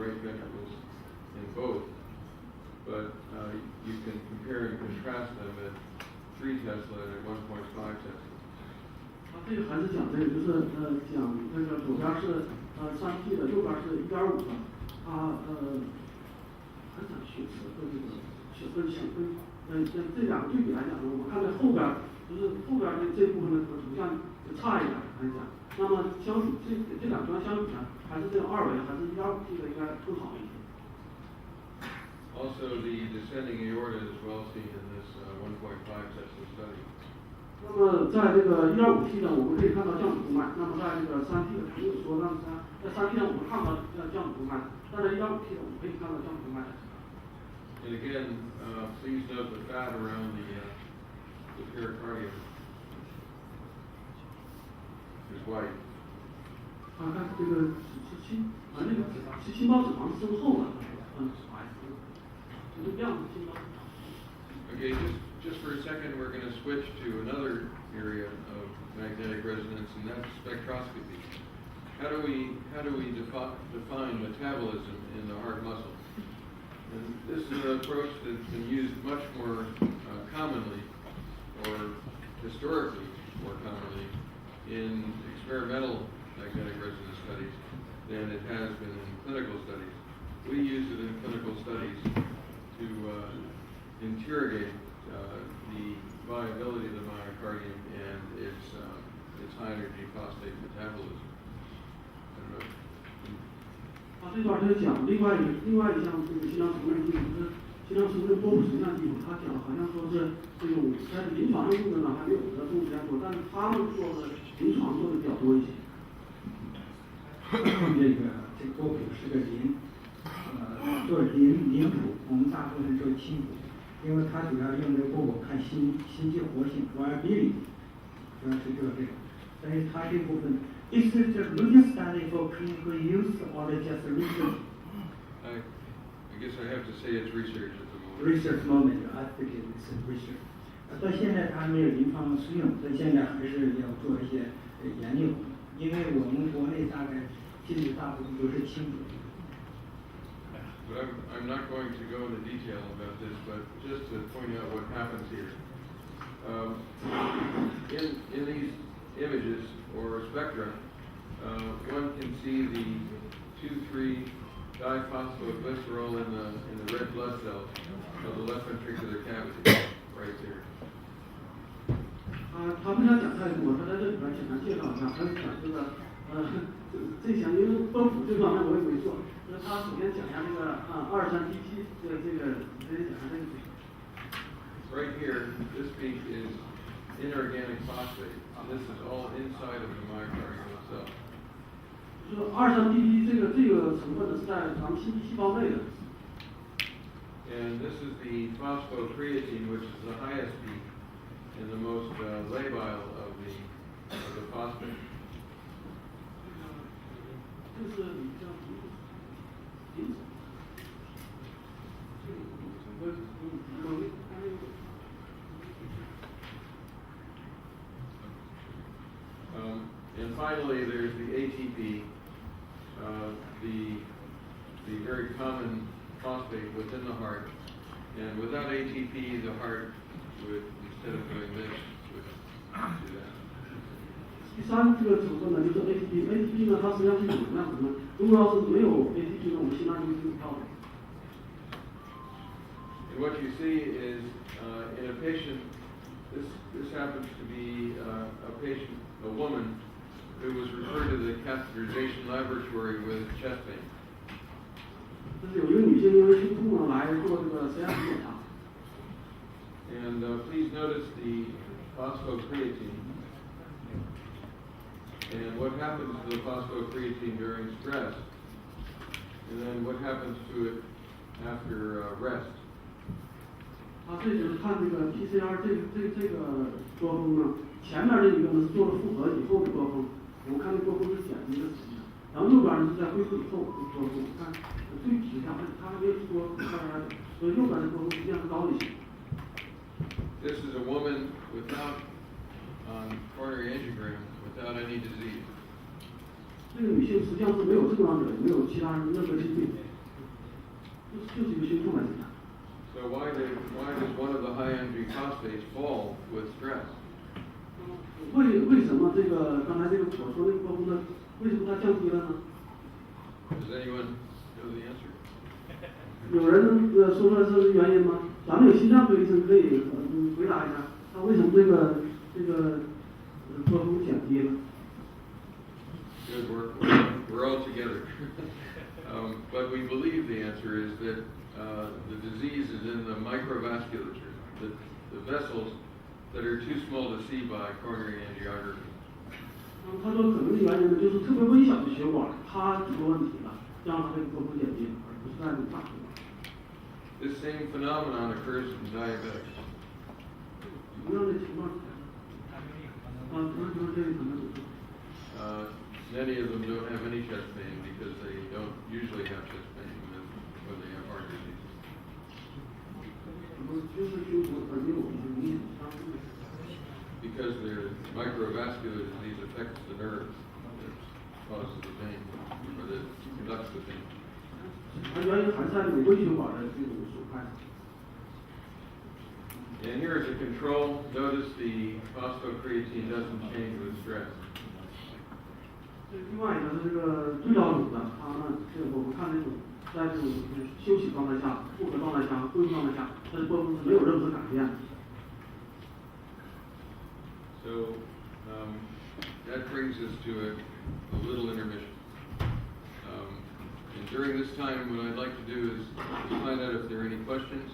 right ventricles in both. But you can compare and contrast them at 3 Tesla and at 1.5 Tesla. 这个还是讲这个，就是讲那个左边是3T 的，右边是1.5的，很想学词和这个学分相分。这两个对比来讲呢，我们看在后边就是后边这部分的图像就差一点来讲。那么相比这两端相比呢，还是这个2维还是1.5T 的应该更好一些。Also, the descending aorta is well seen in this 1.5 Tesla study. 那么在这个1.5T 呢，我们可以看到降主动脉。那么在这个3T 的没有说，在3T 呢我们看不到降主动脉，但在1.5T 呢我们可以看到降主动脉。And again, please note the fat around the pericardium is white. 看这个那个心包脂肪深厚的，就是这样的心包。Okay, just for a second, we're going to switch to another area of magnetic resonance, and that's spectroscopy. How do we define metabolism in the heart muscle? And this is an approach that's been used much more commonly, or historically more commonly, in experimental magnetic resonance studies than it has been in clinical studies. We use it in clinical studies to interrogate the viability of the myocardium and its high energy phosphate metabolism. I don't know. 这段在讲另外一项这个心脏成分技术，是心脏成分波谱成像技术。他讲好像说是这种在临床上用的呢还没有得动时间多，但是他们做的临床做的比较多一些。这个波谱是个做临谱，我们大部分做清谱，因为它主要用这个波谱看心肌活性 viability， 主要是做这个，所以它这部分。Is it a routine study for clinical use or just research? I guess I have to say it's research at the moment. Research moment, I think it's research. 到现在它没有临床适用，所以现在还是要做一些研究，因为我们国内大概基本大部分都是清楚。But I'm not going to go into detail about this, but just to point out what happens here. In these images or spectra, one can see the 2,3-diphosphoglycerol in the red blood cells of the left ventricular cavity, right there. 他不想讲太多，他在这里边简单介绍一下，还有讲这个这项因为波谱这方面我也没做，那他首先讲一下这个23DT 这个直接讲一下这个。Right here, this peak is inorganic phosphate. This is all inside of the myocardium itself. 就是23DT 这个成分呢是在咱们心肌细胞内的。And this is the phosphocreatine, which is the highest peak and the most labile of the phosphate. 这是比较And finally, there's the ATP, the very common phosphate within the heart. And without ATP, the heart would, instead of doing this, would do that. 第三这个成分呢就是 ATP 呢它实际上是有能量成分，如果要是没有 ATP 呢，我们心脏就会跳的。And what you see is in a patient, this happens to be a woman who was referred to the catheterization laboratory with chest pain. 这是有一个女性因为心痛呢来做这个实验室检查。And please notice the phosphocreatine. And what happens to the phosphocreatine during stress, and then what happens to it after rest. 这就是看这个 PCR 这个波峰呢，前面这一个呢是做了复合以后的波峰，我们看这波峰是减低的时间，然后右边呢是在恢复以后的波峰，看对比一下，它还没有说所以右边的波峰实际上是高一些。This is a woman without coronary angiogram, without any disease. 这个女性实际上是没有症状者，也没有其他任何疾病。就是一个胸痛来检查。 So why does one of the high energy phosphates fall with stress? 为什么这个刚才这个我说那个波峰呢？为什么它降低了呢？ Does anyone know the answer? 有人说出来是原因吗？咱们有心脏科医生可以回答一下，他为什么这个波峰降低了？ Good work. We're all together. But we believe the answer is that the disease is in the microvasculature, the vessels that are too small to see by coronary angiography. 他说可能的原因呢，就是特别微小的血管它出问题了，让它这个波峰减低，而不是在这个大血管。 This same phenomenon occurs in diabetics. 同样的情况，就是这个可能。Many of them don't have any chest pain because they don't usually have chest pain when they have heart disease. 就是胸骨而没有明显伤害。 Because their microvascular disease affects the nerves that causes the pain, or that conducts the pain. 它原因还是在这个微血管的这种损害。 And here is a control. Notice the phosphocreatine doesn't change with stress. 另外一个是这个对照组的，它呢，这个我们看这种在这种休息状态下、复合状态下、恢复状态下，它的波峰是没有任何改变的。 So that brings us to a little intermission. And during this time, what I'd like to do is find out if there are any questions.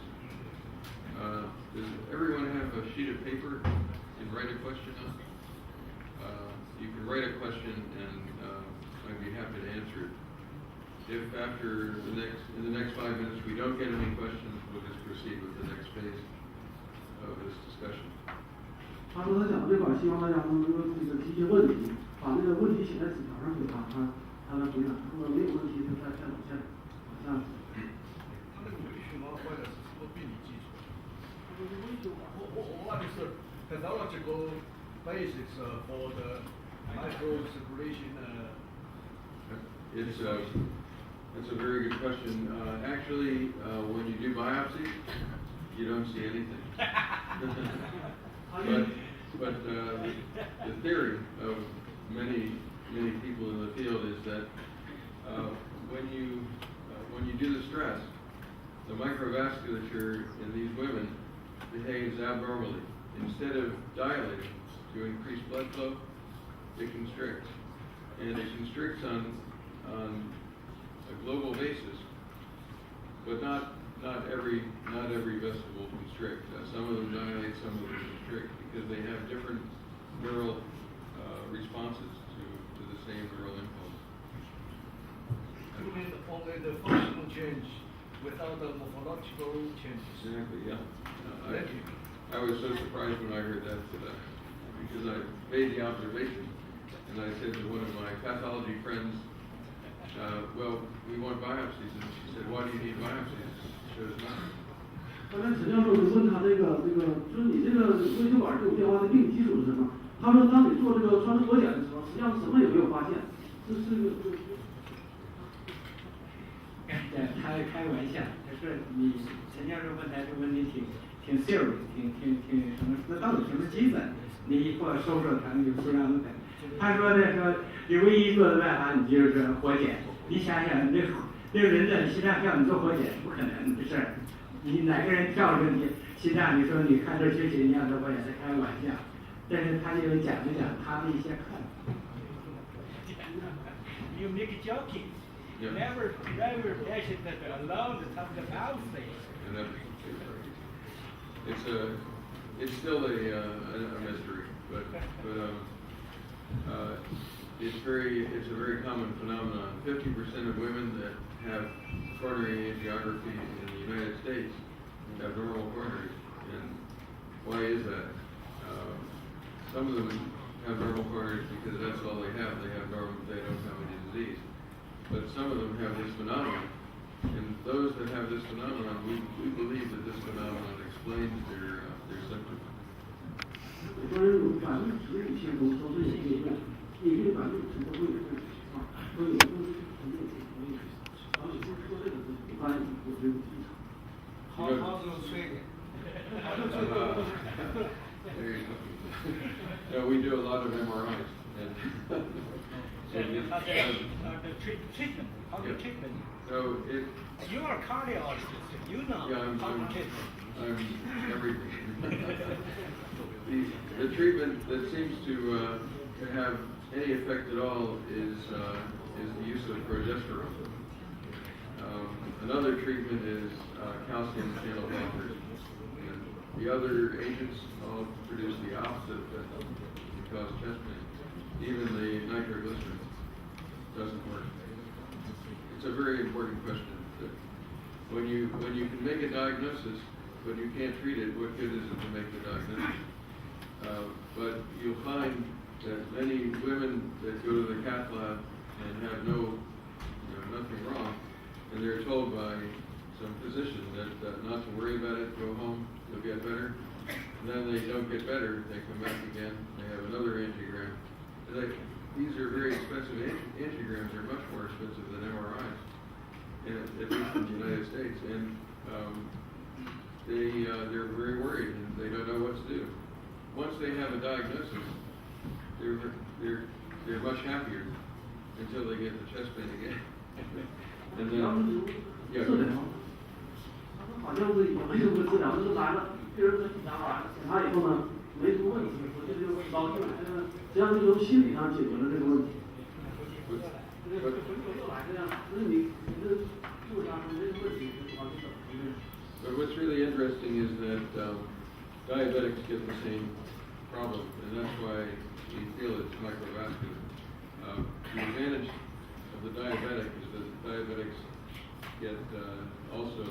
Does everyone have a sheet of paper and write a question on? You can write a question, and I'd be happy to answer it. If after in the next 5 minutes we don't get any questions, we'll just proceed with the next phase of this discussion. 他说他讲这块希望大家能够这个提一些问题，把那个问题写在纸条上给他，他来回答。如果没有问题，就再往下。他那个微血管坏了是什么病理基础？What is the pathological basis for the microcirculation? That's a very good question. Actually, when you do biopsy, you don't see anything. But the theory of many people in the field is that when you do the stress, the microvasculature in these women behaves abnormally. Instead of dilating to increase blood flow, it constricts, and it constricts on a global basis, but not every vessel will constrict. Some of them dilate, some of them constrict, because they have different neural responses to the same neural impulse. You mean only the functional change without the morphological changes? Exactly, yeah. I was so surprised when I heard that because I made the observation, and I said to one of my pathology friends, well, we want biopsies, and she said, why do you need biopsies? She shows nothing. 刚才陈教授就问他就是你这个微血管这种变化的病理基础是什么？他说当你做这个穿刺活检的时候，实际上什么也没有发现，这是个。开玩笑，就是你陈教授问他这个问题挺 serious， 挺什么？那到底什么基本？你一会儿收拾他们就非常的。他说你唯一做的办法，你就是活检。你想想，那个人的心脏跳，你做活检不可能的事儿。你哪个人跳着你心脏，你说你看这缺血，你要做活检，在开玩笑。但是他就讲他的一些看法。You make joking. Yeah. Never patient that allow the top of the mouth thing. And it's still a mystery, but it's a very common phenomenon. 50% of women that have coronary angiography in the United States have normal coronaries. And why is that? Some of them have normal coronaries because that's all they have. They don't have any disease. But some of them have this phenomenon, and those that have this phenomenon, we believe that this phenomenon explains their symptoms. 很多人有10%以前都说这些病，也有50%都会有这个情况，所以有时候是很有而且说这个是一般，我觉得 treatment, how the treatment. So You are a cardiologist, you know yeah, how the treatment. I'm everything. The treatment that seems to have any effect at all is the use of progesterone. Another treatment is calcium channel blockers. And the other agents all produce the opposite effect and cause chest pain. Even the nitroglycerin doesn't work. It's a very important question. That when you can make a diagnosis, but you can't treat it, what good is it to make the diagnosis? But you'll find that many women that go to the cath lab and have nothing wrong, and they're told by some physician that not to worry about it, go home, you'll get better. And then they don't get better, they come back again, they have another angiogram. These are very expensive. Angiograms are much more expensive than MRIs, at least in the United States. And they're very worried and they don't know what to do. Once they have a diagnosis, they're much happier until they get the chest pain again. And then, yeah. 是的，好像是有没有个治疗，就是来了，病人的检查完，检查以后呢，没什么问题，我就高兴了。实际上是从心理上解决了这个问题。这个回头又来这样，就是你这住下没什么问题，就往这走。But what's really interesting is that diabetics get the same problem, and that's why we feel it's microvascular. The advantage of the diabetic is that diabetics get also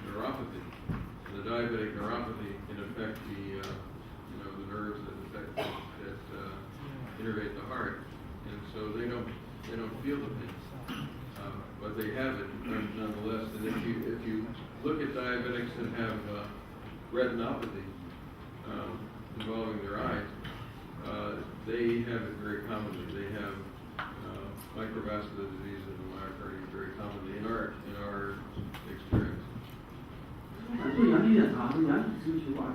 neuropathy. The diabetic neuropathy can affect the nerves that innervate the heart, and so they don't feel the pain, but they have it nonetheless. And if you look at diabetics that have retinopathy involving their eyes, they have it very commonly. They have microvascular disease of the myocardium very commonly in our experience. 做眼底检查是眼底支球管。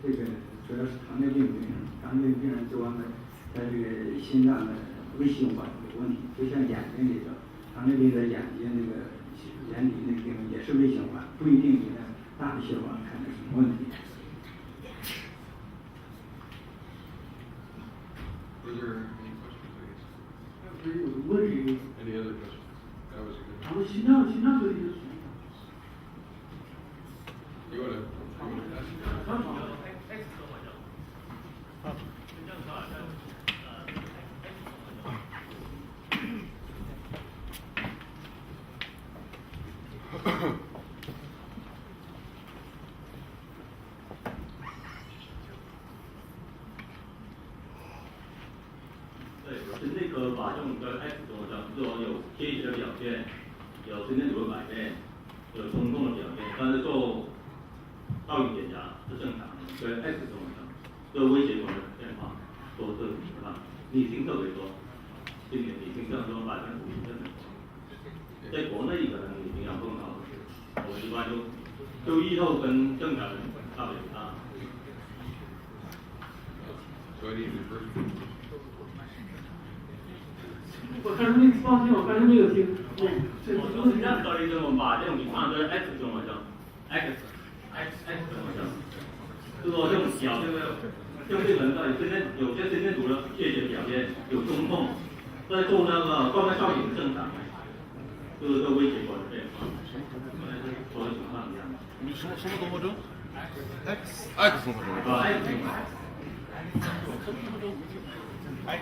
这个主要是糖尿病病人，糖尿病病人做完了，他这个心脏的微血管有问题，就像眼睛里头，糖尿病的眼睛那个眼底那个地方也是微血管，不一定给他大的血管看出什么问题。Were there any questions, I guess? 所以有个问题， Any other questions? That was a good 咱 one. 们心脏这里的。 You want to ask? 对，是内科靶用的 X 综合征，说有贴血的表现，有神经组的改变，有冲动的表现，但是做倒影检查是正常的，跟 X 综合征，做微血管的变化都是正常。女性特别多，今年女性更多50%。在国内可能已经要更高了，我一般就医后跟正常人差别不大。 So I need the first one. 我看他那个放心，我看他那个听，我说实际上可以这么把这种情况就是 X 综合征 ，X 综合征，就是说这种表现的，像这个人的现在有些神经组的缺血表现，有中痛，在做那个动脉造影正常，就是这微血管的变化，所有情况一样。你什么综合征 ？X 综合征。啊 ，X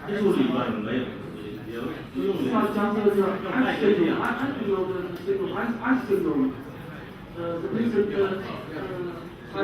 技术里边没有，就用像这个 X 这种 X 这种 X 这种这本身它